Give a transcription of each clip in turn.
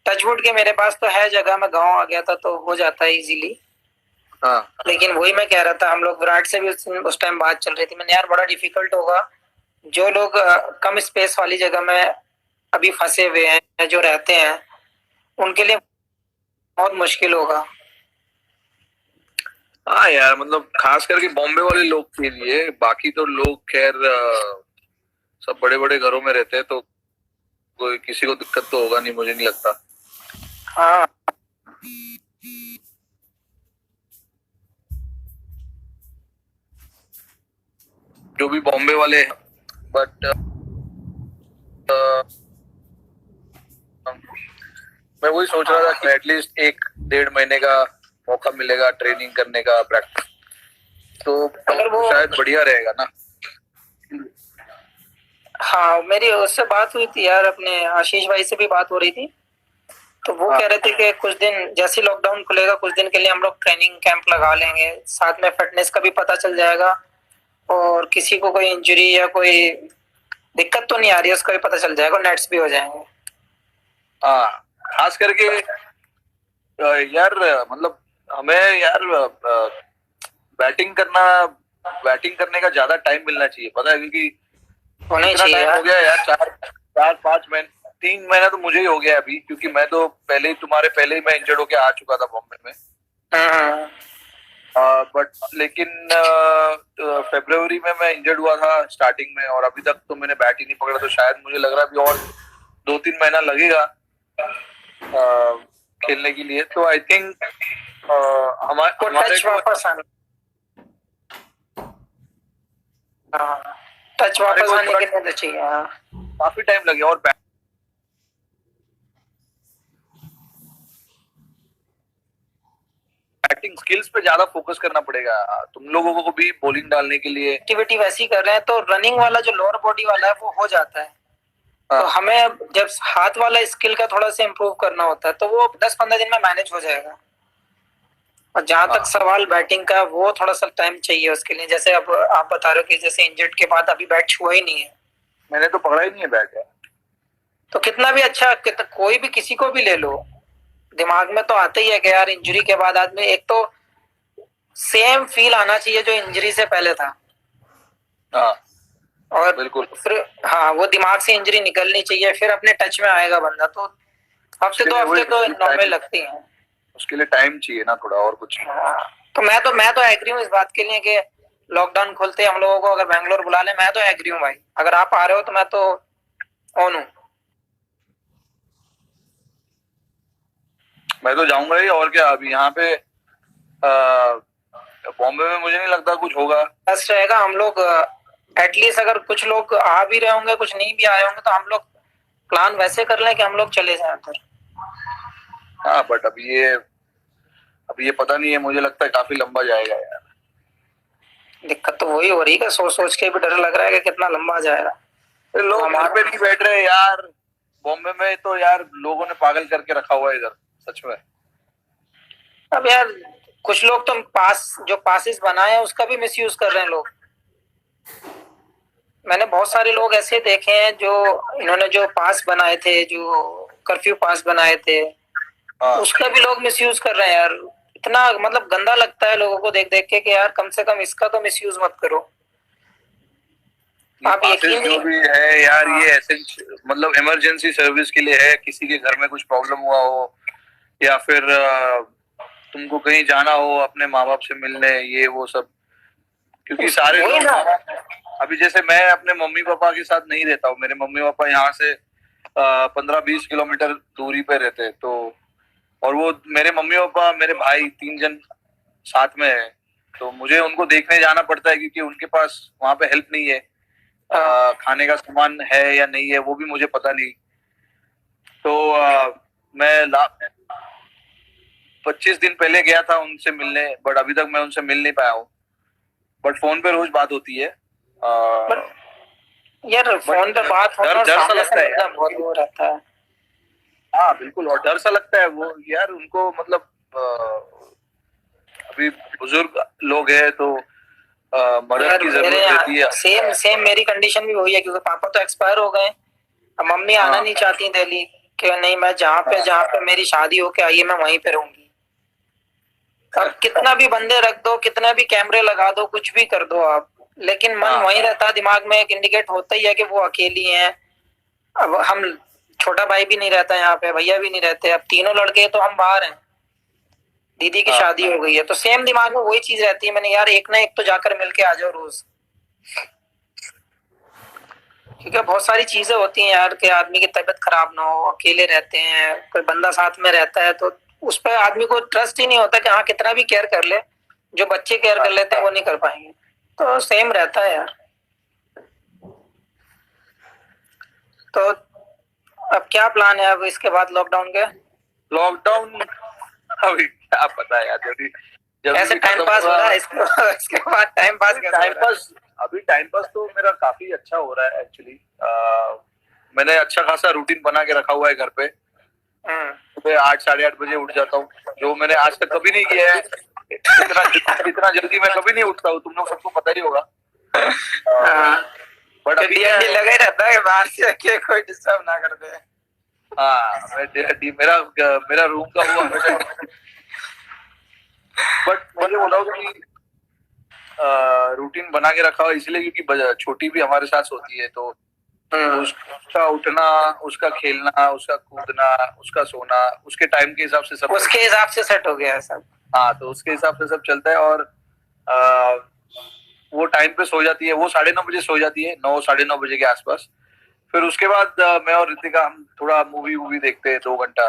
Touchwood के मेरे पास तो है जगह, मैं गांव आ गया था तो हो जाता है इजीली। हाँ लेकिन वही मैं कह रहा था, हम लोग विराट से भी उस टाइम बात चल रही थी, मैंने यार बड़ा डिफिकल्ट होगा जो लोग कम स्पेस वाली जगह में अभी फंसे हुए हैं, जो रहते हैं, उनके लिए बहुत मुश्किल होगा। हाँ यार, मतलब खास करके बॉम्बे वाले लोग के लिए, बाकी तो लोग खैर सब बड़े बड़े घरों में रहते हैं, तो कोई किसी को दिक्कत तो होगा नहीं, मुझे नहीं लगता। हाँ, जो भी बॉम्बे वाले, बट मैं वही सोच रहा था कि एटलीस्ट 1 डेढ़ महीने का मौका मिलेगा ट्रेनिंग करने का, प्रैक्टिस, अगर तो वो, शायद बढ़िया रहेगा ना। हाँ मेरी उससे बात हुई थी यार, अपने आशीष भाई से भी बात हो रही थी। तो वो हाँ कह रहे थे कि कुछ दिन जैसे ही लॉकडाउन खुलेगा कुछ दिन के लिए हम लोग ट्रेनिंग कैंप लगा लेंगे, साथ में फिटनेस का भी पता चल जाएगा, और किसी को कोई इंजरी या कोई दिक्कत तो नहीं आ रही है उसका भी पता चल जाएगा, नेट्स भी हो जाएंगे। हाँ, खास करके यार, मतलब हमें यार बैटिंग करना बैटिंग करने का ज्यादा टाइम मिलना चाहिए, पता है, क्योंकि होना ही इतना चाहिए टाइम हो यार। गया है यार, 4 4 5 महीने, 3 महीना तो मुझे ही हो गया अभी, क्योंकि मैं तो तुम्हारे पहले ही मैं इंजर्ड होके आ चुका था बॉम्बे में। हम्म। बट लेकिन फरवरी में मैं इंजर्ड हुआ था स्टार्टिंग में, और अभी तक तो मैंने बैट ही नहीं पकड़ा, तो शायद मुझे लग रहा है अभी और 2 3 महीना लगेगा खेलने के लिए। तो आई थिंक को हमारे टच को वापस आने, हाँ, टच हमारे वापस को आने थोड़ा के लिए तो चाहिए, हाँ। काफी टाइम लगे, और बैटिंग स्किल्स पे ज्यादा फोकस करना पड़ेगा तुम लोगों को भी, बॉलिंग डालने के लिए। एक्टिविटी वैसी कर रहे हैं तो रनिंग वाला जो लोअर बॉडी वाला है वो हो जाता है। तो हाँ हमें जब हाथ वाला स्किल का थोड़ा सा इम्प्रूव करना होता है तो वो 10 15 दिन में मैनेज हो जाएगा। और जहां तक हाँ, सवाल बैटिंग का, वो थोड़ा सा टाइम चाहिए उसके लिए, जैसे अब आप बता रहे हो कि जैसे इंजर्ड के बाद अभी बैट छुआ ही नहीं है। मैंने तो पकड़ा ही नहीं है बैट यार। तो कितना भी अच्छा, कोई भी किसी को भी ले लो, दिमाग में तो आता ही है कि यार इंजरी के बाद आदमी, एक तो सेम फील आना चाहिए जो इंजरी से पहले था। हाँ और बिल्कुल। फिर, हाँ, वो दिमाग से इंजरी निकलनी चाहिए, फिर अपने टच में आएगा बंदा। तो हफ्ते उसके दो लिए हफ्ते वही तो नॉर्मल लगती हैं। उसके लिए टाइम चाहिए ना थोड़ा, और कुछ नहीं। हाँ, तो मैं तो एग्री हूँ इस बात के लिए कि लॉकडाउन खुलते हम लोगों को अगर बैंगलोर बुला ले, मैं तो एग्री हूँ भाई, अगर आप आ रहे हो तो मैं तो ऑन हूँ। मैं तो जाऊंगा ही, और क्या। अभी यहाँ पे बॉम्बे में मुझे नहीं लगता कुछ होगा। बेस्ट रहेगा हम लोग, एटलीस्ट अगर कुछ लोग आ भी रहे होंगे कुछ नहीं भी आए होंगे तो हम लोग प्लान वैसे कर लें कि हम लोग चले जाएं उधर। हाँ, बट अभी ये पता नहीं है, मुझे लगता है काफी लंबा जाएगा यार। दिक्कत तो वही हो रही है, सोच सोच के भी डर लग रहा है कि कितना लंबा जाएगा। अरे तो लोग घर हमारा, पे नहीं बैठ रहे यार, बॉम्बे में तो यार लोगों ने पागल करके रखा हुआ है इधर, सच में। अब यार कुछ लोग तो जो पासिस बनाए हैं उसका भी मिसयूज कर रहे हैं लोग। मैंने बहुत सारे लोग ऐसे देखे हैं जो, इन्होंने जो पास बनाए थे, जो कर्फ्यू पास बनाए थे, हाँ, उसका भी लोग मिसयूज कर रहे हैं यार। इतना मतलब गंदा लगता है लोगों को देख देख के कि यार कम से कम इसका तो मिसयूज मत करो। ये आप पासेस यकीन जो नहीं, भी है यार, हाँ, ये ऐसे मतलब इमरजेंसी सर्विस के लिए है, किसी के घर में कुछ प्रॉब्लम हुआ हो, या फिर तुमको कहीं जाना हो अपने माँ बाप से मिलने, ये वो सब। क्योंकि सारे वही लोग ना। अभी जैसे मैं अपने मम्मी पापा के साथ नहीं रहता हूँ, मेरे मम्मी पापा यहाँ से 15 20 किलोमीटर दूरी पे रहते हैं, तो और वो मेरे मम्मी पापा मेरे भाई 3 जन साथ में है, तो मुझे उनको देखने जाना पड़ता है, क्योंकि उनके पास वहां पे हेल्प नहीं है। हाँ, खाने का सामान है या नहीं है वो भी मुझे पता नहीं। तो मैं 25 दिन पहले गया था उनसे मिलने, बट अभी तक मैं उनसे मिल नहीं पाया हूँ। बट फोन पे रोज बात होती है। बट यार बट फोन पे बात होना डर और डर सा सामने से लगता है मिलना यार, बहुत वो रहता है। हाँ बिल्कुल, और डर सा लगता है वो यार, उनको मतलब अभी बुजुर्ग लोग हैं, तो मदद यार की मेरे जरूरत रहती है। सेम सेम मेरी कंडीशन भी वही है, क्योंकि पापा तो एक्सपायर हो गए, अब मम्मी आना हाँ नहीं चाहती दिल्ली। कि नहीं, मैं जहाँ पे मेरी शादी होके आई है मैं वहीं पे रहूंगी। अब कितना भी बंदे रख दो, कितना भी कैमरे लगा दो, कुछ भी कर दो आप, लेकिन मन हाँ वहीं रहता है, दिमाग में एक इंडिकेट होता ही है कि वो अकेली हैं। अब हम, छोटा भाई भी नहीं रहता यहाँ पे, भैया भी नहीं रहते, अब तीनों लड़के हैं, तो हम बाहर हैं, दीदी की हाँ शादी हो गई है, तो सेम दिमाग में वही चीज रहती है, मैंने यार एक ना एक तो जाकर मिलके आ जाओ रोज। क्योंकि बहुत सारी चीजें होती हैं यार कि आदमी की तबीयत खराब ना हो, अकेले रहते हैं, कोई बंदा साथ में रहता है तो उस पर आदमी को ट्रस्ट ही नहीं होता कि हाँ कितना भी केयर कर ले, जो बच्चे केयर कर लेते हैं वो नहीं कर पाएंगे। तो सेम रहता है यार। तो अब क्या प्लान है अब इसके बाद लॉकडाउन के? लॉकडाउन अभी क्या पता है यार, जब ऐसे भी टाइम खत्म पास हो होगा। रहा है इसके बाद टाइम पास कैसे हो टाइम रहा है? पास, अभी टाइम पास तो मेरा काफी अच्छा हो रहा है एक्चुअली। मैंने अच्छा खासा रूटीन बना के रखा हुआ है घर पे। सुबह 8 साढ़े 8 बजे उठ जाता हूँ, जो मैंने आज तक कभी नहीं किया है। इतना जल्दी मैं कभी नहीं उठता हूँ, तुम लोग सबको पता ही होगा। हाँ, बट कि अभी डीएनडी लगा ही रहता है बाहर से कि कोई डिस्टर्ब ना कर दे। हाँ, मेरा मेरा रूम का वो हमेशा। बट मुझे बोला कि रूटीन बना के रखा हुआ इसलिए क्योंकि छोटी भी हमारे साथ होती है, तो उसका उठना, उसका खेलना, उसका कूदना, उसका सोना, उसके टाइम के हिसाब से सब, उसके हिसाब से सेट हो गया है सब। हाँ, तो उसके हिसाब से सब चलता है। और आ, वो टाइम पे सो जाती है, वो 9:30 बजे सो जाती है, 9 साढ़े 9 बजे के आसपास। फिर उसके बाद मैं और ऋतिका हम थोड़ा मूवी वूवी देखते हैं 2 घंटा।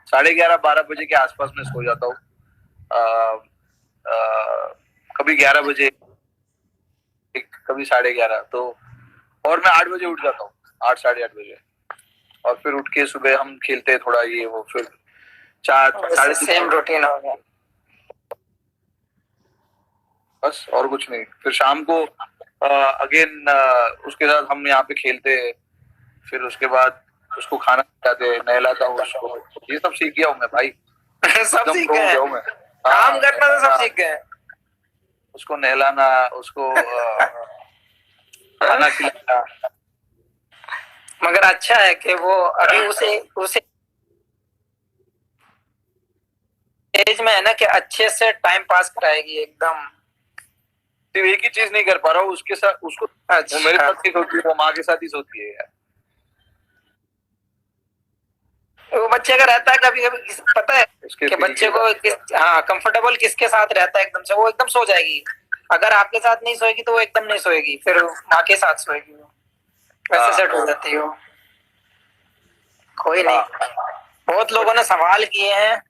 11:30 12 बजे के आसपास में सो जाता हूँ। कभी 11 बजे, कभी 11:30, तो और मैं 8 बजे उठ जाता हूँ, 8 साढ़े 8 बजे। और फिर उठ के सुबह हम खेलते हैं थोड़ा ये वो, फिर 4 साढ़े सेम रूटीन हो गया। बस, और कुछ नहीं। फिर शाम को अगेन उसके साथ हम यहाँ पे खेलते हैं। फिर उसके बाद उसको खाना खिलाते हैं, नहलाता हूँ उसको। ये सब सीख गया हूँ मैं भाई, सब एकदम सीख प्रो हो गए गया हूँ मैं। काम करना, तो सब सीख गए। उसको नहलाना, उसको खाना खिलाना। मगर अच्छा है कि वो अभी उसे उसे एज में है ना कि अच्छे से टाइम पास कराएगी एकदम। सिर्फ एक ही चीज नहीं कर पा रहा हूँ उसके साथ, उसको अच्छा, वो मेरे साथ नहीं सोती है, वो माँ के साथ ही सोती है यार। वो बच्चे का रहता है कभी कभी, पता है कि बच्चे को हाँ कंफर्टेबल किसके साथ रहता है एकदम से, वो एकदम सो जाएगी। अगर आपके साथ नहीं सोएगी तो वो एकदम नहीं सोएगी, फिर माँ के साथ सोएगी वो, वैसे सेट हो जाती है वो। कोई नहीं, बहुत लोगों ने सवाल किए हैं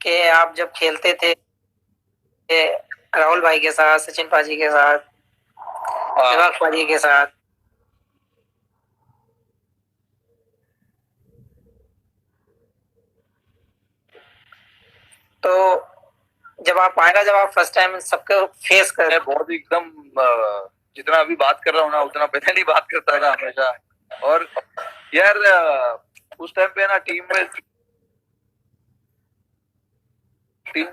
कि आप जब खेलते थे राहुल भाई के साथ, सचिन पाजी के साथ, विभाग पाजी के साथ, तो जब आप आएगा, जब आप फर्स्ट टाइम सबको फेस कर, मैं बहुत एकदम जितना अभी बात कर रहा हूँ ना, उतना पहले नहीं बात करता था हमेशा। और यार उस टाइम पे ना टीम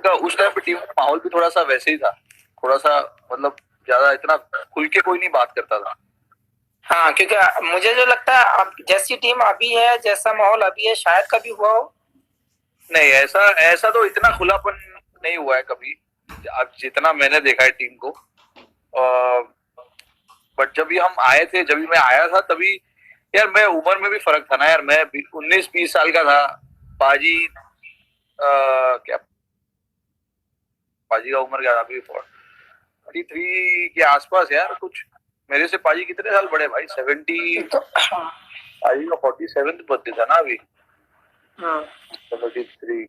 का उस टाइम पे टीम का माहौल भी थोड़ा सा वैसे ही था, थोड़ा सा मतलब ज्यादा इतना खुल के कोई नहीं बात करता था। हाँ, क्योंकि मुझे जो लगता है अब जैसी टीम अभी है, जैसा माहौल अभी है, शायद कभी हुआ हो नहीं, ऐसा तो इतना खुलापन नहीं हुआ है कभी, अब जितना मैंने देखा है टीम को। बट जब भी हम आए थे, जब भी मैं आया था, तभी यार मैं उम्र में भी फर्क था ना यार, मैं 19-20 साल का था। पाजी क्या, पाजी का उम्र क्या था अभी, 43 के आसपास यार कुछ। मेरे से पाजी कितने साल बड़े भाई, 70। पाजी का 47 बर्थडे था ना अभी। 73।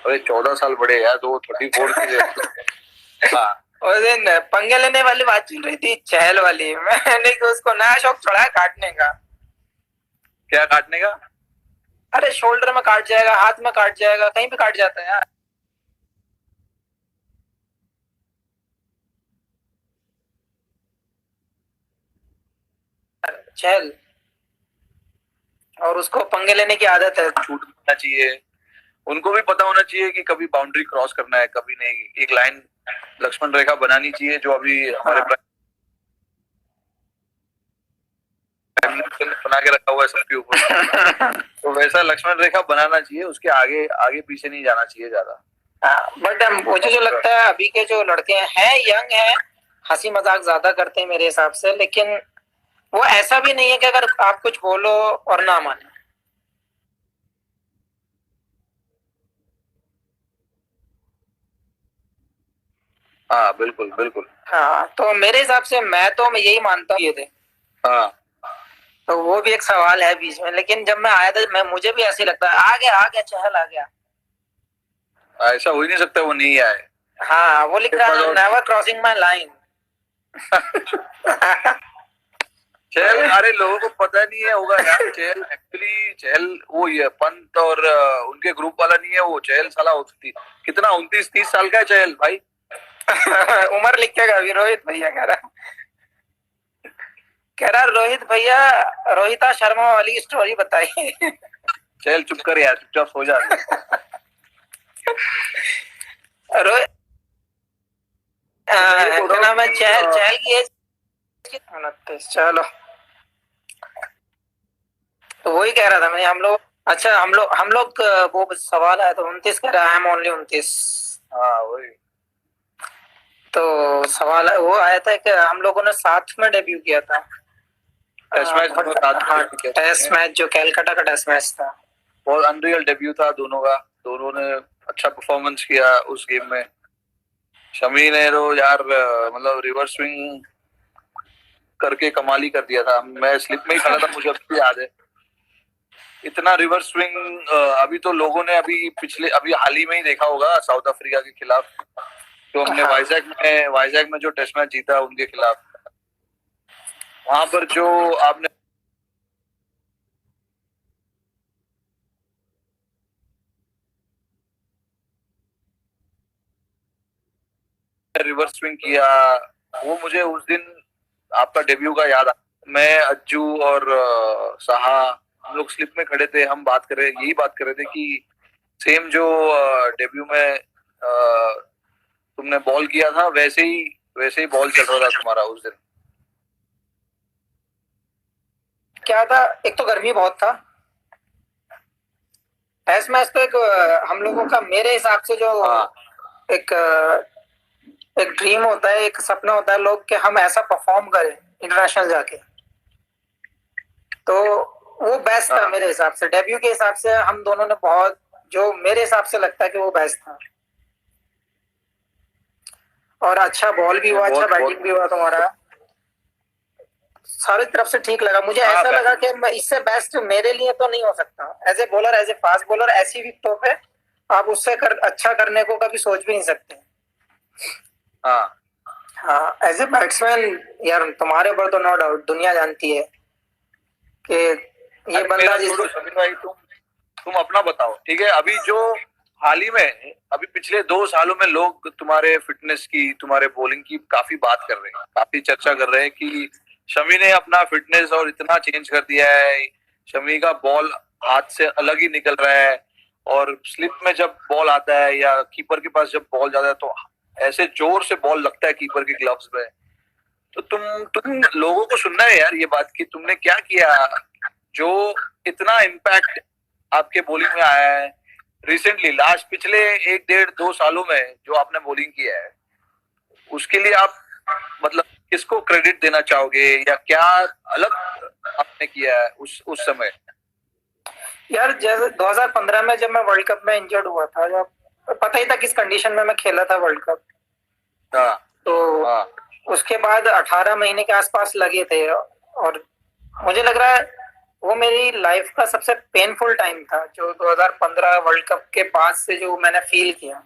अरे 14 साल बड़े यार, तो 34 के। हाँ, उस दिन पंगे लेने वाली बात चल रही थी, चहल वाली, मैंने कि उसको नया शौक चढ़ा है काटने का। क्या काटने का? अरे शोल्डर में काट जाएगा, हाथ में काट जाएगा, कहीं भी काट जाता है यार। चहल, और उसको पंगे लेने की आदत है। छूट देना चाहिए, उनको भी पता होना चाहिए कि कभी बाउंड्री क्रॉस करना है, कभी नहीं। एक लाइन लक्ष्मण रेखा बनानी चाहिए, जो अभी हमारे हाँ। प्राइम मिनिस्टर ने बना के रखा हुआ है सबके ऊपर। तो वैसा लक्ष्मण रेखा बनाना चाहिए, उसके आगे आगे पीछे नहीं जाना चाहिए ज्यादा। बट मुझे जो लगता है अभी के जो लड़के हैं यंग हैं, हंसी मजाक ज्यादा करते हैं मेरे हिसाब से, लेकिन वो ऐसा भी नहीं है कि अगर आप कुछ बोलो और ना माने। हाँ बिल्कुल बिल्कुल। हाँ, तो मेरे हिसाब से मैं यही मानता हूँ ये थे। हाँ तो वो भी एक सवाल है बीच में, लेकिन जब मैं आया था मुझे भी ऐसे ही लगता है, आ गया चहल आ गया। ऐसा हो ही नहीं सकता वो नहीं आए। हाँ, वो लिख रहा है नेवर क्रॉसिंग माई लाइन। चहल, अरे लोगों को पता नहीं है होगा यार, चहल एक्चुअली चहल वो ये पंत और उनके ग्रुप वाला नहीं है वो। चहल साला होती कितना 29-30 साल का है चहल भाई। उम्र लिखेगा अभी, रोहित भैया कह रहा रोहित भैया रोहिता शर्मा वाली स्टोरी बताइए। चहल चुप कर यार, चुपचाप सो जा। रोहित क्या नाम है, चहल चहल की एज 29। चलो, तो वही कह रहा था मैं, हम लोग अच्छा हम लोग वो सवाल आया तो 29 कह रहा है, आई एम ओनली 29। हाँ वही। तो सवाल वो आया था कि हम लोगों ने साथ में डेब्यू किया था। टेस्ट मैच दोनों साथ में हाँ, किया था। टेस्ट मैच जो कैलकाटा का टेस्ट मैच था, बहुत अनरियल डेब्यू था दोनों का। दोनों ने अच्छा परफॉर्मेंस किया उस गेम में। शमी ने तो यार मतलब रिवर्स स्विंग करके कमाल ही कर दिया था। मैं स्लिप में ही खड़ा था, मुझे अभी याद है। इतना रिवर्स स्विंग अभी तो लोगों ने अभी हाल ही में ही देखा होगा साउथ अफ्रीका के खिलाफ, जो हमने वाइजैक में जो टेस्ट मैच जीता उनके खिलाफ। वहां पर जो आपने रिवर्स स्विंग किया, वो मुझे उस दिन आपका डेब्यू का याद आ। मैं अज्जू और साहा हम लोग स्लिप में खड़े थे, हम यही बात कर रहे थे कि सेम जो डेब्यू में तुमने बॉल किया था वैसे ही बॉल चल रहा था तुम्हारा उस दिन। क्या था, एक तो गर्मी बहुत था। टेस्ट मैच तो एक हम लोगों का मेरे हिसाब से जो एक एक ड्रीम होता है, एक सपना होता है लोग कि हम ऐसा परफॉर्म करें इंटरनेशनल जाके। तो वो बेस्ट था मेरे हिसाब से, डेब्यू के हिसाब से हम दोनों ने बहुत, जो मेरे हिसाब से लगता है कि वो बेस्ट था। और अच्छा बॉल भी हुआ, अच्छा बैटिंग भी हुआ तुम्हारा, सारी तरफ से ठीक लगा मुझे। ऐसा लगा कि इससे बेस्ट मेरे लिए तो नहीं हो सकता। As a bowler, as a fast bowler, ऐसी भी तो है आप उससे अच्छा करने को कभी सोच भी नहीं सकते। हाँ हाँ, एज ए बैट्समैन यार तुम्हारे ऊपर तो नो डाउट दुनिया जानती है कि ये बंदा समीर भाई, तुम अपना बताओ ठीक है। अभी जो हाल ही में अभी पिछले 2 सालों में लोग तुम्हारे फिटनेस की, तुम्हारे बॉलिंग की काफी बात कर रहे हैं, काफी चर्चा कर रहे हैं कि शमी ने अपना फिटनेस और इतना चेंज कर दिया है। शमी का बॉल हाथ से अलग ही निकल रहा है, और स्लिप में जब बॉल आता है या कीपर के पास जब बॉल जाता है तो ऐसे जोर से बॉल लगता है कीपर के ग्लव्स में। तो तुम लोगों को सुनना है यार ये बात कि तुमने क्या किया जो इतना इम्पैक्ट आपके बॉलिंग में आया है रिसेंटली, लास्ट पिछले 1-1.5-2 सालों में जो आपने बॉलिंग किया है, उसके लिए आप मतलब किसको क्रेडिट देना चाहोगे, या क्या अलग आपने किया है उस समय? यार जैसे 2015 में जब मैं वर्ल्ड कप में इंजर्ड हुआ था, जब पता ही था किस कंडीशन में मैं खेला था वर्ल्ड कप। तो उसके बाद 18 महीने के आसपास लगे थे, और मुझे लग रहा है वो मेरी लाइफ का सबसे पेनफुल टाइम था, जो 2015 वर्ल्ड कप के बाद से जो मैंने फील किया।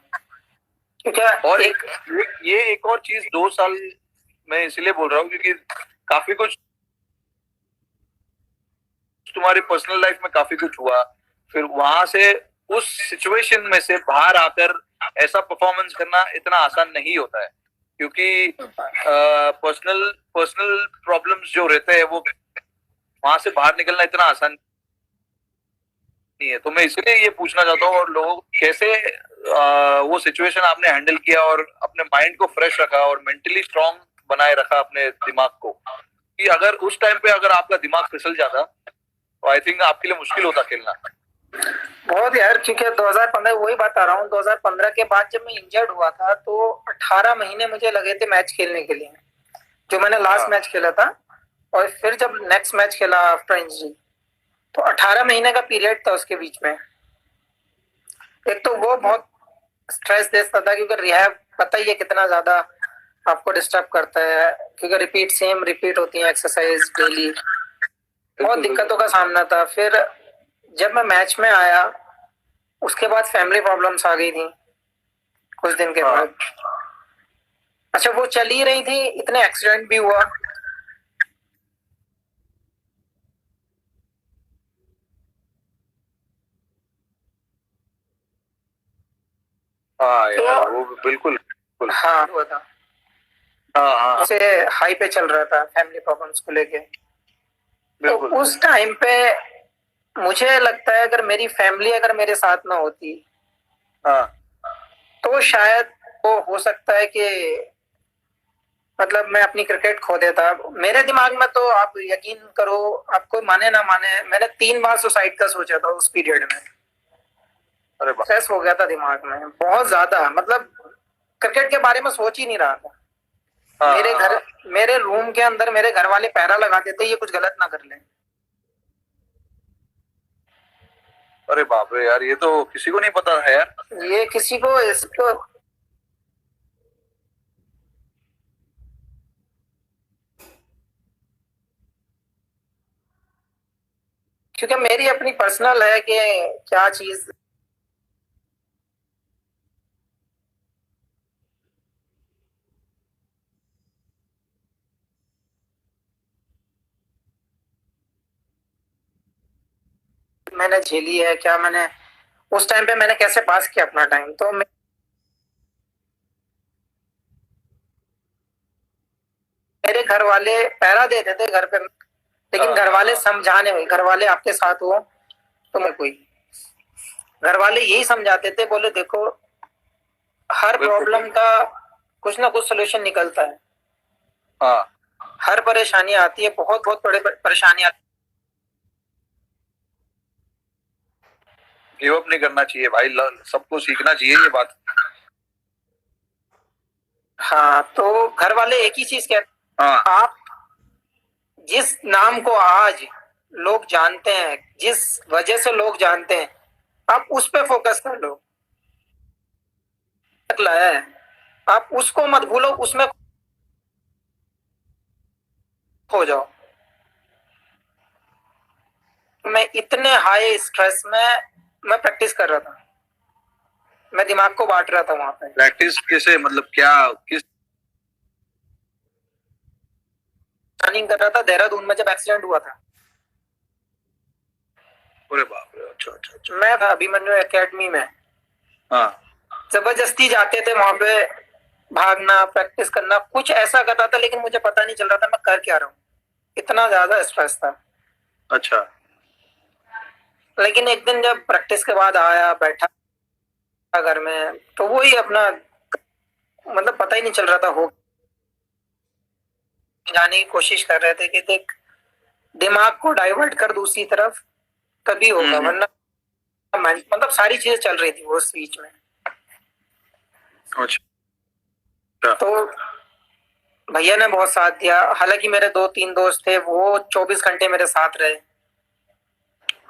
क्योंकि और ये एक और चीज 2 साल मैं इसलिए बोल रहा हूँ क्योंकि काफी कुछ तुम्हारी पर्सनल लाइफ में काफी कुछ हुआ। फिर वहां से उस सिचुएशन में से बाहर आकर ऐसा परफॉर्मेंस करना इतना आसान नहीं होता है, क्योंकि पर्सनल पर्सनल प्रॉब्लम्स जो रहते हैं वो वहां से बाहर निकलना इतना आसान नहीं है। तो मैं इसलिए ये पूछना चाहता हूँ, और लोग कैसे वो सिचुएशन आपने हैंडल किया और अपने माइंड को फ्रेश रखा और मेंटली स्ट्रांग बनाए रखा अपने दिमाग को, कि अगर उस टाइम पे अगर आपका दिमाग फिसल जाता तो आई थिंक आपके लिए मुश्किल होता खेलना। बहुत यार, क्योंकि 2015 वही बता रहा हूँ, 2015 के बाद जब मैं इंजर्ड हुआ था तो 18 महीने मुझे लगे थे मैच खेलने के लिए, जो मैंने लास्ट मैच खेला था। और फिर जब नेक्स्ट मैच खेला आफ्टर इंजरी, तो 18 महीने का पीरियड था उसके बीच में। एक तो वो बहुत स्ट्रेस देता था, क्योंकि रिहैब पता ही है कितना ज्यादा आपको डिस्टर्ब करता है, क्योंकि सेम रिपीट होती है एक्सरसाइज डेली। बहुत दिक्कतों का सामना था। फिर जब मैं मैच में आया, उसके बाद फैमिली प्रॉब्लम्स आ गई थी कुछ दिन के बाद। अच्छा, वो चल ही रही थी, इतने एक्सीडेंट भी हुआ। हाँ यार, वो बिल्कुल हाँ हुआ था। हाँ उसे हाई पे चल रहा था फैमिली प्रॉब्लम्स को लेके। तो उस टाइम पे मुझे लगता है अगर मेरी फैमिली अगर मेरे साथ ना होती, हाँ, तो शायद वो हो सकता है कि मतलब मैं अपनी क्रिकेट खो देता। मेरे दिमाग में तो आप यकीन करो, आपको माने ना माने, मैंने 3 बार सुसाइड का सोचा था उस पीरियड में। अरे स्ट्रेस हो गया था दिमाग में बहुत ज्यादा, मतलब क्रिकेट के बारे में सोच ही नहीं रहा था। मेरे रूम के अंदर मेरे घर वाले पहरा लगाते थे, ये कुछ गलत ना कर लें। अरे बाप रे यार, ये तो किसी को नहीं पता है यार। ये किसी को इसको क्योंकि मेरी अपनी पर्सनल है कि क्या चीज मैंने झेली है, क्या मैंने उस टाइम पे मैंने कैसे पास किया अपना टाइम। तो मेरे घर वाले पहरा देते थे घर पे, लेकिन घर वाले समझाने में, घर वाले आपके साथ हो तो मैं कोई, घर वाले यही समझाते थे, बोले देखो हर प्रॉब्लम का कुछ ना कुछ सोल्यूशन निकलता है। हाँ, हर परेशानी आती है, बहुत बहुत बड़े परेशानी आती गिव अप नहीं करना चाहिए भाई, सबको सीखना चाहिए ये बात। हाँ, तो घर वाले एक ही चीज कहते, आप जिस नाम को आज लोग जानते हैं, जिस वजह से लोग जानते हैं, आप उस पे फोकस कर लो। लाया है, आप उसको मत भूलो, उसमें खो जाओ। मैं इतने हाई स्ट्रेस में मैं प्रैक्टिस कर रहा था, मैं दिमाग को बांट रहा था वहां पे। प्रैक्टिस कैसे, मतलब क्या, किस रनिंग कर रहा था देहरादून में जब एक्सीडेंट हुआ था। अरे बाप रे, अच्छा अच्छा अच्छा। मैं था अभिमन्यु एकेडमी में। हाँ, जबरदस्ती जाते थे वहां पे, भागना, प्रैक्टिस करना, कुछ ऐसा कर रहा था, लेकिन मुझे पता नहीं चल रहा था मैं कर क्या रहा हूँ, इतना ज्यादा स्ट्रेस था। अच्छा। लेकिन एक दिन जब प्रैक्टिस के बाद आया, बैठा घर में, तो वही अपना मतलब पता ही नहीं चल रहा था, हो जाने की कोशिश कर रहे थे कि देख दिमाग को डाइवर्ट कर दूसरी तरफ, तभी होगा, वरना मतलब सारी चीजें चल रही थी वो उस बीच में। अच्छा। तो भैया ने बहुत साथ दिया, हालांकि मेरे 2-3 दोस्त थे, वो 24 घंटे मेरे साथ रहे।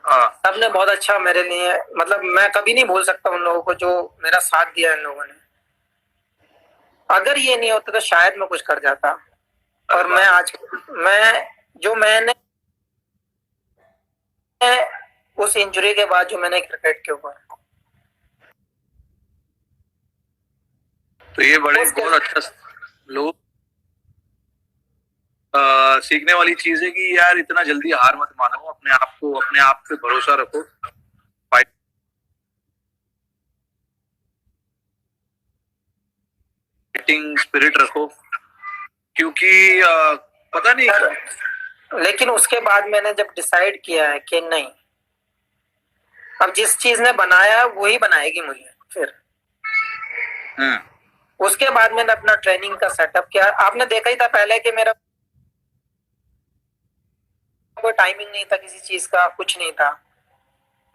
सबने बहुत अच्छा मेरे लिए, मतलब मैं कभी नहीं भूल सकता उन लोगों को जो मेरा साथ दिया इन लोगों ने। अगर ये नहीं होता तो शायद मैं कुछ कर जाता। और मैं आज मैंने उस इंजरी के बाद जो मैंने क्रिकेट के ऊपर, तो ये बड़े बहुत अच्छा लोग सीखने वाली चीज है कि यार इतना जल्दी हार मत मानो, अपने आप पे भरोसा रखो, फाइटिंग स्पिरिट रखो, क्योंकि पता नहीं। लेकिन उसके बाद मैंने जब डिसाइड किया है कि नहीं, अब जिस चीज ने बनाया वही बनाएगी मुझे, फिर उसके बाद मैंने अपना ट्रेनिंग का सेटअप किया। आपने देखा ही था पहले कि मेरा कोई टाइमिंग नहीं था किसी चीज का, कुछ नहीं था।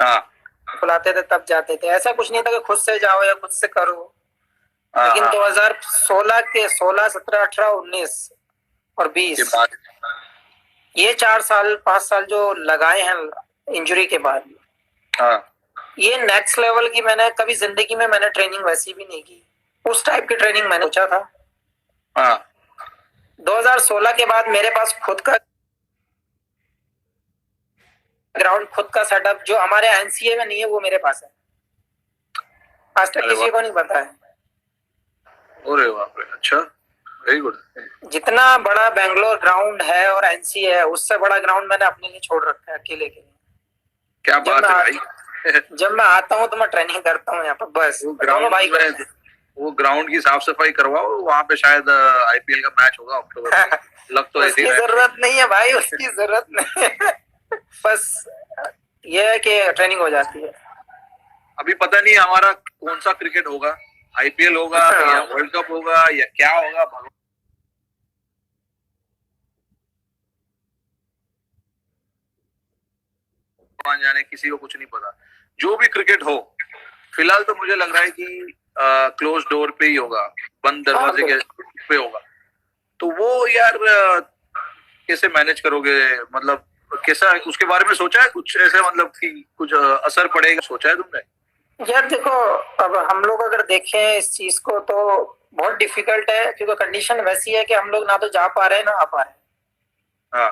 हाँ बुलाते थे तब जाते थे, ऐसा कुछ नहीं था कि खुद से जाओ या खुद से करो। लेकिन 2016 के 16, 17, 18, 19 और 20 ये 4 साल 5 साल जो लगाए हैं इंजरी के बाद, ये नेक्स्ट लेवल की मैंने कभी जिंदगी में मैंने ट्रेनिंग वैसी भी नहीं की। उस टाइप की ट्रेनिंग मैंने सोचा था। 2016 के बाद मेरे पास खुद का ग्राउंड, खुद का सेटअप जो हमारे एनसीए में नहीं है वो मेरे पास है। आज तक किसी को नहीं पता है। अरे बाप रे, अच्छा, वेरी गुड। जितना बड़ा बेंगलोर ग्राउंड है और एनसीए है, उससे बड़ा ग्राउंड मैंने अपने लिए छोड़ रखा है, अकेले के लिए। क्या बात है भाई। जब मैं आता हूँ तो मैं ट्रेनिंग करता हूँ यहाँ पर, बस। वो ग्राउंड की साफ सफाई करवाओ, वहाँ पे शायद आईपीएल का मैच होगा अक्टूबर में। लग तो उसकी जरूरत नहीं है भाई, उसकी जरूरत नहीं है। बस ये है कि ट्रेनिंग हो जाती है। अभी पता नहीं हमारा कौन सा क्रिकेट होगा, आईपीएल होगा या वर्ल्ड कप होगा या क्या होगा, भगवान जाने, किसी को कुछ नहीं पता। जो भी क्रिकेट हो, फिलहाल तो मुझे लग रहा है कि क्लोज डोर पे ही होगा, बंद दरवाजे के पे होगा। तो वो यार कैसे मैनेज करोगे, मतलब कैसा, उसके बारे में सोचा है कुछ ऐसे, मतलब कि कुछ असर पड़ेगा, सोचा है तुमने? यार देखो, अब हम लोग अगर देखें इस चीज को तो बहुत डिफिकल्ट है, क्योंकि कंडीशन वैसी है कि हम लोग ना तो जा पा रहे हैं ना आ पा रहे हैं।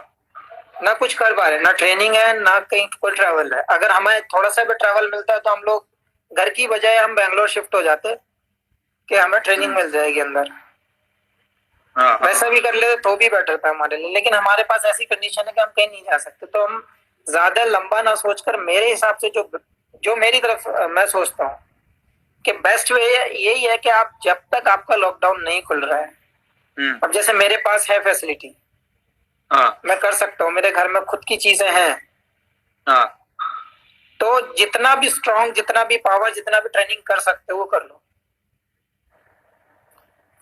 ना कुछ कर पा रहे, ना ट्रेनिंग है, ना कहीं कोई ट्रैवल है। अगर हमें थोड़ा सा भी ट्रैवल मिलता है तो हम लोग घर की बजाय हम बेंगलोर शिफ्ट हो जाते कि हमें ट्रेनिंग मिल जाएगी अंदर। वैसा भी कर ले तो भी बेटर था हमारे लिए, लेकिन हमारे पास ऐसी कंडीशन है कि हम कहीं नहीं जा सकते। तो हम ज्यादा लंबा ना सोचकर, मेरे हिसाब से जो मेरी तरफ मैं सोचता हूँ कि बेस्ट वे यही है कि आप जब तक आपका लॉकडाउन नहीं खुल रहा है, अब जैसे मेरे पास है फैसिलिटी, मैं कर सकता हूँ, मेरे घर में खुद की चीजें हैं, तो जितना भी स्ट्रांग, जितना भी पावर, जितना भी ट्रेनिंग कर सकते हो वो कर लो।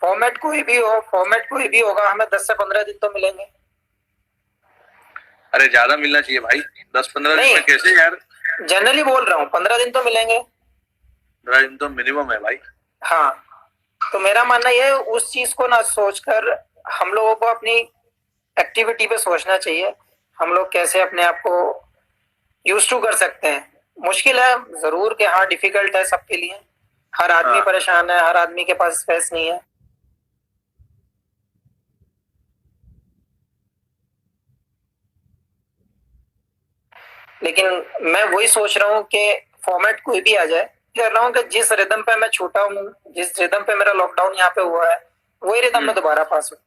फॉर्मेट कोई भी हो, फॉर्मेट कोई भी होगा, हमें 10 से 15 दिन तो मिलेंगे। अरे ज्यादा मिलना चाहिए भाई, 10-15 दिन में कैसे यार, जनरली बोल रहा हूँ 15 दिन तो मिलेंगे। 15 दिन तो मिनिमम है भाई। हाँ, तो मेरा मानना ये है, उस चीज को ना सोचकर हम लोगों को अपनी एक्टिविटी पे सोचना चाहिए। हम लोग कैसे अपने आप को यूज टू कर सकते हैं। मुश्किल है जरूर कि हाँ, डिफिकल्ट है सबके लिए, हर आदमी परेशान है, हर आदमी के पास स्पेस नहीं है। लेकिन मैं वही सोच रहा हूँ कि फॉर्मेट कोई भी आ जाए, कह रहा हूँ कि जिस रिदम पे मैं छूटा हूँ, जिस रिदम पे मेरा लॉकडाउन यहाँ पे हुआ है, वही रिदम में दोबारा पास हूँ।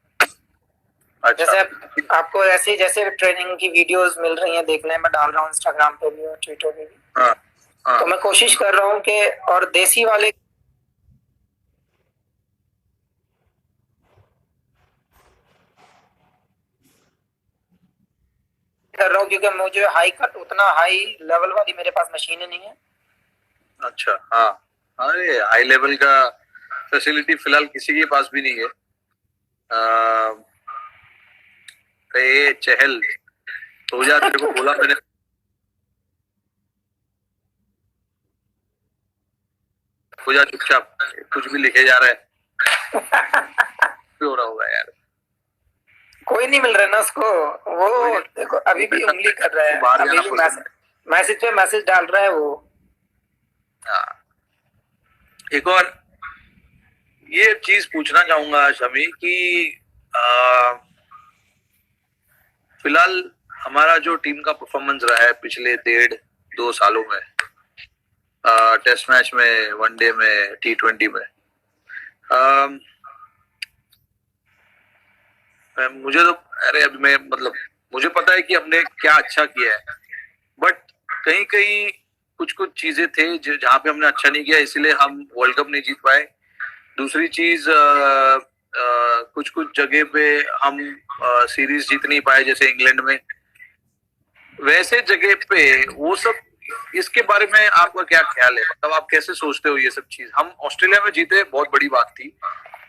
अच्छा। जैसे आपको ऐसी जैसे ट्रेनिंग की वीडियोस मिल रही हैं देखने, मैं डाल रहा हूँ इंस्टाग्राम पे भी और ट्विटर पे भी। तो मैं कोशिश कर रहा हूँ कि, और देसी वाले कर रहा हूँ, क्योंकि मुझे उतना हाई लेवल वाली मेरे पास मशीनें नहीं है। अच्छा, हाँ, अरे हाई लेवल का फैसिलिटी फिलहाल किसी के पास भी नहीं है। ये चहल तो जा, तेरे को बोला मैंने, हो जा चुपचाप, कुछ भी लिखे जा रहा है। क्यों रहा होगा यार, कोई नहीं मिल रहा ना उसको, वो देखो अभी भी उंगली कर रहा है, अभी भी मैसेज पे मैसेज डाल रहा है वो। एक और ये चीज पूछना चाहूंगा शमी कि फिलहाल हमारा जो टीम का परफॉर्मेंस रहा है पिछले 1.5-2 सालों में, टेस्ट मैच में, वनडे में, T20 में, मुझे तो, अरे अभी मैं, मतलब मुझे पता है कि हमने क्या अच्छा किया है, बट कहीं कहीं कुछ चीजें थे जहाँ पे हमने अच्छा नहीं किया, इसीलिए हम वर्ल्ड कप नहीं जीत पाए। दूसरी चीज कुछ कुछ जगह पे हम सीरीज जीत नहीं पाए, जैसे इंग्लैंड में। वैसे जगह पे वो सब, इसके बारे में आपका क्या ख्याल है? मतलब आप कैसे सोचते हो ये सब चीज? हम ऑस्ट्रेलिया में जीते, बहुत बड़ी बात थी,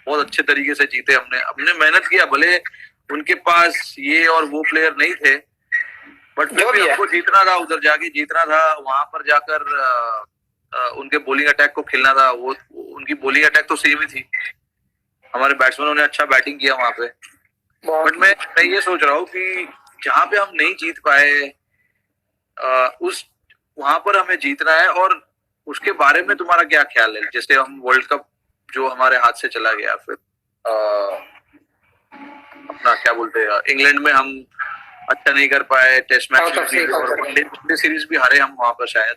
बहुत अच्छे तरीके से जीते। हमने मेहनत किया, भले उनके पास ये और वो प्लेयर नहीं थे, बट फिर भी हमको जीतना था, उधर जाके जीतना था, वहां पर जाकर उनके बॉलिंग अटैक को खेलना था। वो उनकी बॉलिंग अटैक तो सेम ही थी, हमारे बैट्समैनों ने अच्छा बैटिंग किया वहां पे। बट मैं ये सोच रहा हूँ कि जहां पे हम नहीं जीत पाए, उस वहां पर हमें जीतना है। और उसके बारे में तुम्हारा क्या ख्याल है? जैसे हम वर्ल्ड कप जो हमारे हाथ से चला गया, फिर अपना क्या बोलते हैं, इंग्लैंड में हम अच्छा नहीं कर पाए, टेस्ट मैच भी और वनडे सीरीज भी हारे हम वहां पर शायद।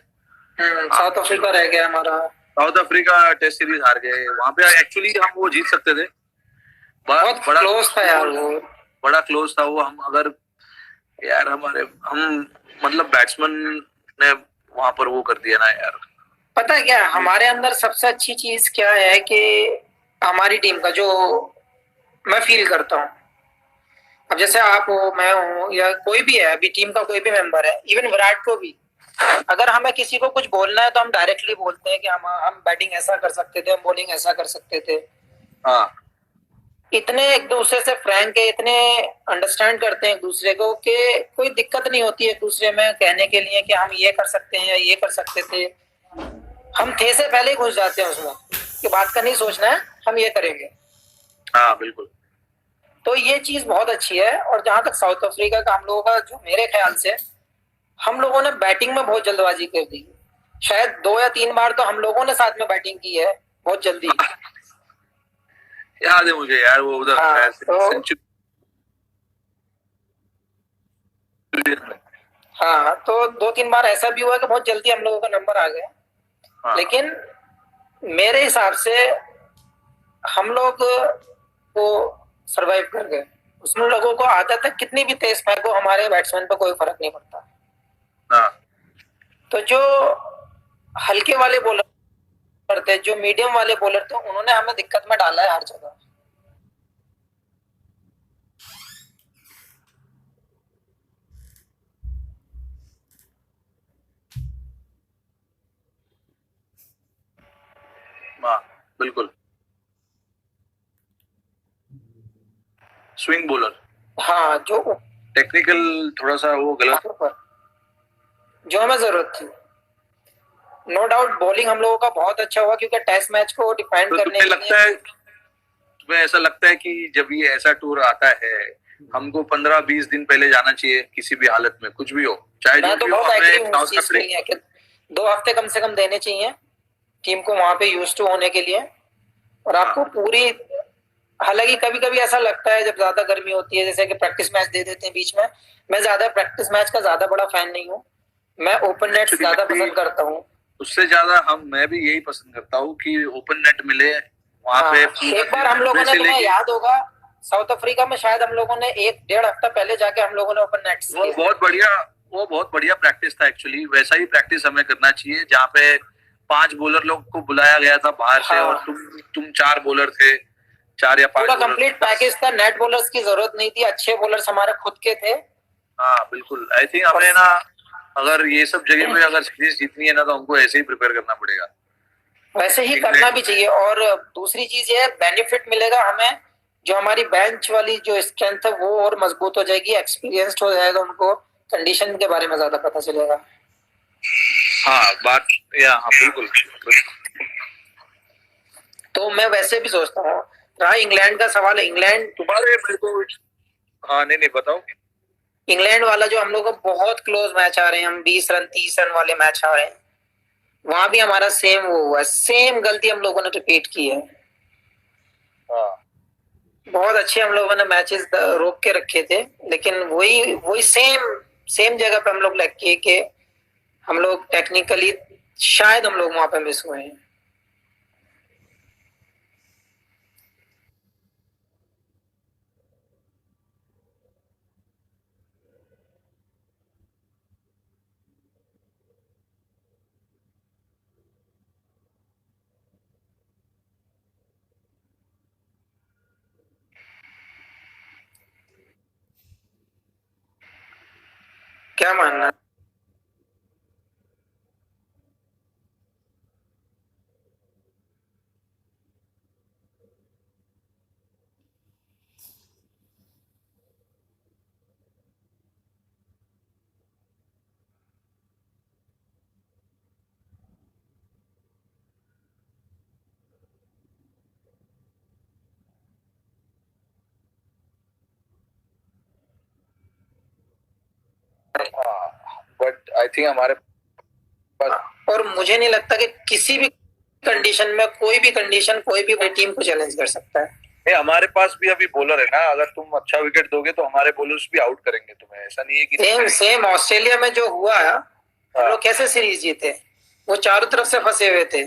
साउथ अफ्रीका रह गया हमारा, साउथ अफ्रीका टेस्ट सीरीज हार गए वहां पे। एक्चुअली हम वो जीत सकते थे, बहुत बड़ा क्लोज था यार, वो बड़ा क्लोज था वो। हम अगर यार हम मतलब बैट्समैन ने वहां पर वो कर दिया ना यार। पता है क्या हमारे अंदर सबसे अच्छी चीज क्या है कि हमारी टीम का जो मैं फील करता हूँ, अब जैसे आप हो, मैं हूँ, या कोई भी है अभी टीम का कोई भी मेंबर है, इवन विराट को भी, अगर हमें किसी को कुछ बोलना है तो हम डायरेक्टली बोलते हैं कि हम बैटिंग ऐसा कर सकते थे, हम बॉलिंग ऐसा कर सकते थे। हाँ, इतने एक दूसरे से फ्रैंक है, इतने अंडरस्टैंड करते हैं एक दूसरे को कि कोई दिक्कत नहीं होती है एक दूसरे में कहने के लिए कि हम ये कर सकते हैं या ये कर सकते थे। हम थे से पहले ही घुस जाते हैं उसमें कि बात का नहीं सोचना है, हम ये करेंगे। हाँ बिल्कुल। तो ये चीज बहुत अच्छी है। और जहां तक साउथ अफ्रीका का हम लोगों का, जो मेरे ख्याल से हम लोगों ने बैटिंग में बहुत जल्दबाजी कर दी। शायद 2 या 3 बार तो हम लोगों ने साथ में बैटिंग की है बहुत जल्दी। याद है मुझे यार, वो उधर हाँ, सेंचुरी। हाँ, तो 2-3 बार ऐसा भी हुआ है कि बहुत जल्दी हम लोगों का नंबर आ गया। हाँ। लेकिन मेरे हिसाब से हम लोग को सरवाइव कर गए। उसमें लोगों को आदत है, कितनी भी तेज फेंको हमारे बैट्समैन पर कोई फर्क नहीं पड़ता। हाँ। तो जो हल्के वाले बॉलर थे, जो मीडियम वाले बॉलर थे, उन्होंने हमें दिक्कत में डाला है हर जगह। हाँ बिल्कुल। स्विंग बॉलर, हाँ, जो टेक्निकल थोड़ा सा वो गलत, जो हमें जरूरत थी। नो डाउट बॉलिंग हम लोगों का बहुत अच्छा हुआ, क्योंकि टेस्ट मैच को डिफाइंड तो करने तुम्हें के लगता लिए। है, तुम्हें ऐसा लगता है कि जब ये ऐसा टूर आता है, हमको 15-20 दिन पहले जाना चाहिए किसी भी हालत में, कुछ भी हो, चाहे जो मैं तो भी हो, बहुत हमें एग्री हूँ इस साउथ चीज के लिए कि 2 हफ्ते कम से कम देने चाहिए टीम को वहां पे यूज टू होने के लिए। और आपको पूरी, हालांकि कभी कभी ऐसा लगता है जब ज्यादा गर्मी होती है, जैसे कि प्रैक्टिस मैच दे देते हैं बीच में। मैं ज्यादा प्रैक्टिस मैच का ज्यादा बड़ा फैन नहीं हूँ, मैं ओपन नेट एक्चुअली ज्यादा पसंद करता हूँ। उससे ज्यादा मैं भी यही पसंद करता हूँ कि ओपन नेट मिले वहां पे। एक बार हम लोगों ने, तुम्हें याद होगा, साउथ अफ्रीका में शायद हम लोगों ने 1-1.5 हफ्ता पहले जाके हम लोगों ने ओपन नेट वो बहुत बढ़िया प्रैक्टिस था एक्चुअली। वैसा ही प्रैक्टिस हमें करना चाहिए, जहाँ पे 5 बॉलर लोग को बुलाया गया था बाहर से, और तुम 4 बॉलर थे, 4 या 5 पूरा कंप्लीट पैकेज था। नेट बॉलर्स की जरूरत नहीं थी, अच्छे बॉलर्स हमारे खुद के थे। हाँ बिल्कुल। आई थिंक हमें ना, अगर ये सब जगह पे अगर सीरीज जीतनी है ना, तो हमको ऐसे ही प्रिपेयर करना पड़ेगा, वैसे ही करना भी चाहिए। और दूसरी चीज ये बेनिफिट मिलेगा हमें, जो हमारी बेंच वाली जो स्ट्रेंथ है वो और मजबूत हो जाएगी, एक्सपीरियंस्ड हो जाएगा, उनको कंडीशन के बारे में ज्यादा पता चलेगा। हाँ बात, या हाँ बिल्कुल। तो मैं वैसे भी सोचता हूँ, रहा इंग्लैंड का सवाल, इंग्लैंड तुम्हारे मेरे को, हाँ नहीं नहीं बताओ। इंग्लैंड वाला जो हम लोग को बहुत क्लोज मैच आ रहे हैं, हम 20 रन 30 रन वाले मैच आ रहे हैं, वहां भी हमारा सेम वो हुआ, सेम गलती हम लोगों ने रिपीट की है। हाँ बहुत अच्छे हम लोगों ने मैचेस रोक के रखे थे, लेकिन वही वही सेम सेम जगह पे हम लोग लग के हम लोग टेक्निकली शायद हम लोग वहां पे मिस हुए हैं। क्या मानना? बट आई थिंक हमारे पास, और मुझे नहीं लगता कि किसी भी कंडीशन में कोई भी टीम को चैलेंज कर सकता है। हमारे पास भी अभी बॉलर है ना, अगर तुम अच्छा विकेट दोगे तो हमारे बॉलर्स भी आउट करेंगे तुम्हें, ऐसा नहीं है कि सेम ऑस्ट्रेलिया में जो हुआ, हम लोग कैसे सीरीज जीते? वो चारों तरफ से फंसे हुए थे।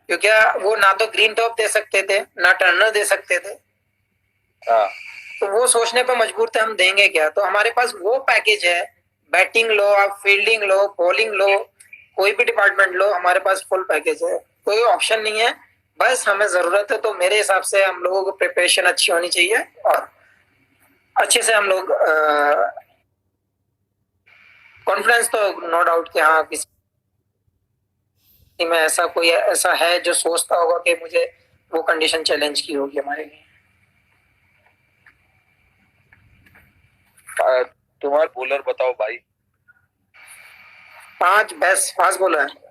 क्योंकि वो ना तो ग्रीन टॉप दे सकते थे, ना टर्नर दे सकते थे। तो वो सोचने पर मजबूर थे हम देंगे क्या। तो हमारे पास वो पैकेज है, बैटिंग लो, आप फील्डिंग लो, बॉलिंग लो, कोई भी डिपार्टमेंट लो, हमारे पास फुल पैकेज है, कोई ऑप्शन नहीं है। बस हमें जरूरत है, तो मेरे हिसाब से हम लोगों को प्रिपरेशन अच्छी होनी चाहिए और अच्छे से हम लोग कॉन्फिडेंस तो नो डाउट कि हाँ किसी में ऐसा है जो सोचता होगा कि मुझे वो कंडीशन चैलेंज की होगी हमारे लिए। तुम्हारे बॉलर बताओ भाई। 5 बेस्ट फास्ट बॉलर है।